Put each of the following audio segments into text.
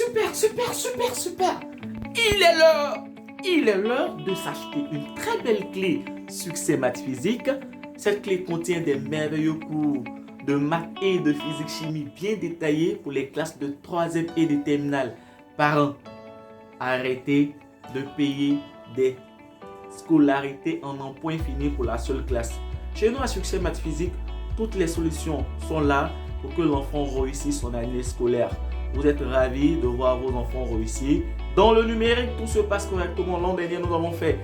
Super, super, super, super. Il est l'heure. Il est l'heure de s'acheter une très belle clé Succès Maths Physique. Cette clé contient des merveilleux cours de maths et de physique-chimie bien détaillés pour les classes de 3e et de terminale. Parents, arrêtez de payer des scolarités en un point fini pour la seule classe. Chez nous à Succès Maths Physique, toutes les solutions sont là pour que l'enfant réussisse son année scolaire. Vous êtes ravis de voir vos enfants réussir. Dans le numérique, tout se passe correctement. L'an dernier, nous avons fait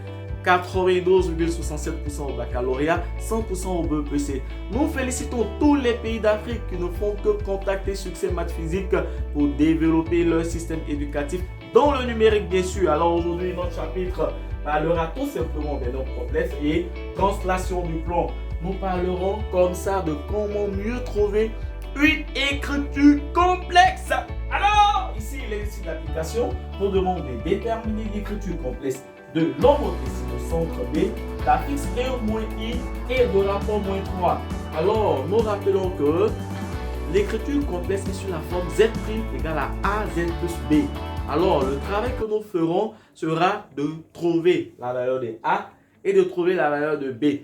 92,67% au baccalauréat, 100% au BEPC. Nous félicitons tous les pays d'Afrique qui ne font que contacter Succès Maths Physique pour développer leur système éducatif dans le numérique, bien sûr. Alors aujourd'hui, notre chapitre parlera tout simplement des nombres complexes et translation du plan. Nous parlerons comme ça de comment mieux trouver une écriture complexe. Alors, ici, l'exercice d'application nous demande de déterminer l'écriture complexe de l'homothétie de centre B, d'affixe 1-i et de rapport -3. Alors, nous rappelons que l'écriture complexe est sur la forme Z' égale à AZ plus B. Alors, le travail que nous ferons sera de trouver la valeur de A et de trouver la valeur de B.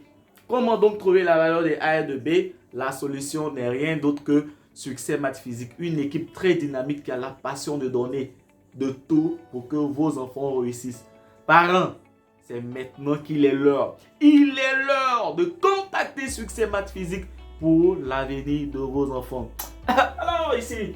Comment donc trouver la valeur de A et de B? La solution n'est rien d'autre que Succès Maths Physique, une équipe très dynamique qui a la passion de donner de tout pour que vos enfants réussissent. Parents, c'est maintenant qu'il est l'heure. Il est l'heure de contacter Succès Maths Physique pour l'avenir de vos enfants. Alors ici,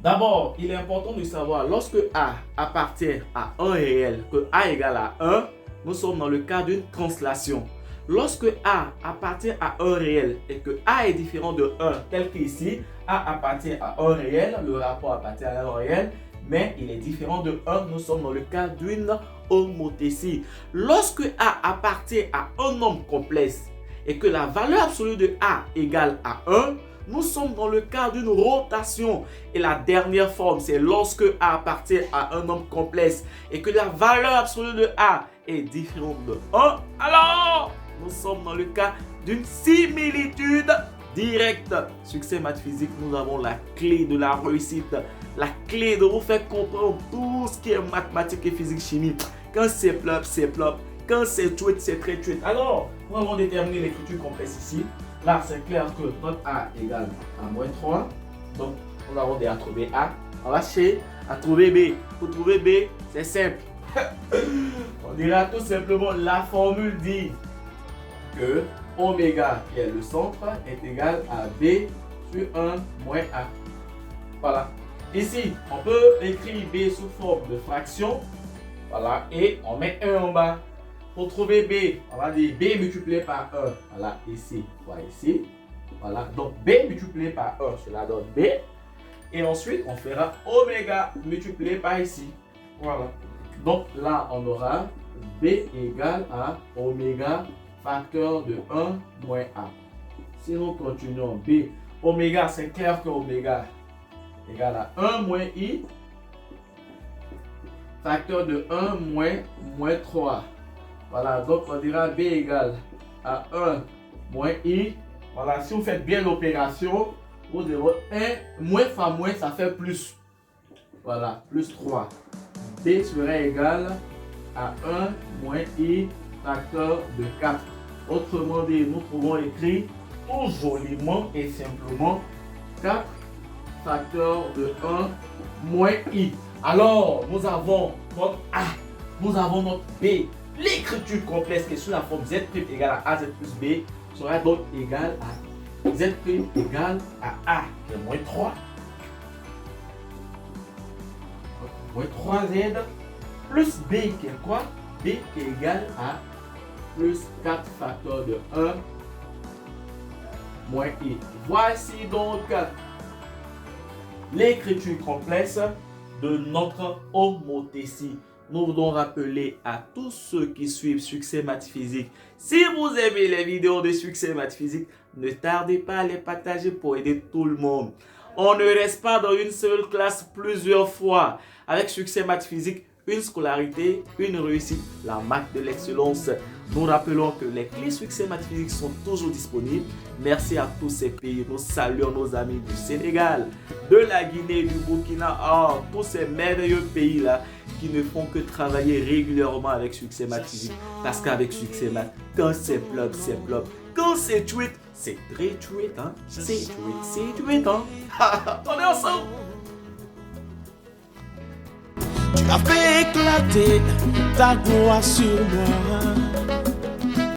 d'abord, il est important de savoir lorsque A appartient à un réel, que A égale à 1, nous sommes dans le cas d'une translation. Lorsque A appartient à un réel et que A est différent de 1, tel qu'ici, A appartient à un réel, le rapport appartient à un réel, mais il est différent de 1, nous sommes dans le cas d'une homothétie. Lorsque A appartient à un nombre complexe et que la valeur absolue de A égale à 1, nous sommes dans le cas d'une rotation. Et la dernière forme, c'est lorsque A appartient à un nombre complexe et que la valeur absolue de A est différente de 1, alors nous sommes dans le cas d'une similitude directe. Succès Maths Physique, nous avons la clé de la réussite, la clé de vous faire comprendre tout ce qui est mathématiques et physique chimie. Quand c'est plop, c'est plop. Quand c'est tweet, c'est très tweet. Alors, nous allons déterminer l'écriture complexe ici. Là, c'est clair que notre A égale à -3. Donc, nous avons déjà trouvé A. On va chercher à trouver B. Pour trouver B, c'est simple. On dira tout simplement la formule dit que oméga, qui est le centre, est égal à B sur 1 moins A. Voilà. Ici, on peut écrire B sous forme de fraction. Voilà. Et on met 1 en bas. Pour trouver B, on va dire B multiplié par 1. Voilà, ici, voilà, ici. Voilà, donc B multiplié par 1, cela donne B. Et ensuite, on fera oméga multiplié par ici. Voilà. Donc là, on aura B égale à oméga facteur de 1 moins A. Si nous continuons, B, oméga, c'est clair que oméga égale à 1 moins I. Facteur de 1 moins 3. Voilà, donc on dira B égale à 1 moins I. Voilà, si vous faites bien l'opération, vous direz 1 moins fois moins, ça fait plus. Voilà, plus 3. B serait égal à 1 moins I facteur de 4. Autrement dit, nous pouvons écrire tout joliment et simplement 4 facteur de 1 moins I. Alors, nous avons notre A, nous avons notre B. L'écriture complexe qui est sous la forme Z' égale à AZ plus B sera donc égale à Z' égale à A qui est moins 3. Moins 3Z plus B qui est quoi? B qui est égal à plus 4 facteur de 1 moins I. Voici donc l'écriture complexe de notre homothétie. Nous voulons rappeler à tous ceux qui suivent Succès Maths Physique, si vous aimez les vidéos de Succès Maths Physique, ne tardez pas à les partager pour aider tout le monde. On ne reste pas dans une seule classe plusieurs fois. Avec Succès Maths Physique, une scolarité, une réussite, la marque de l'excellence. Nous rappelons que les clés succès mathématiques sont toujours disponibles. Merci à tous ces pays. Nous saluons nos amis du Sénégal, de la Guinée, du Burkina, tous ces merveilleux pays-là qui ne font que travailler régulièrement avec succès mathématique. Parce qu'avec succès math, quand c'est plug, c'est plug. Quand c'est tweet, c'est très tweet, hein. C'est tweet, hein. On est ensemble. Tu as fait éclater ta gloire sur moi.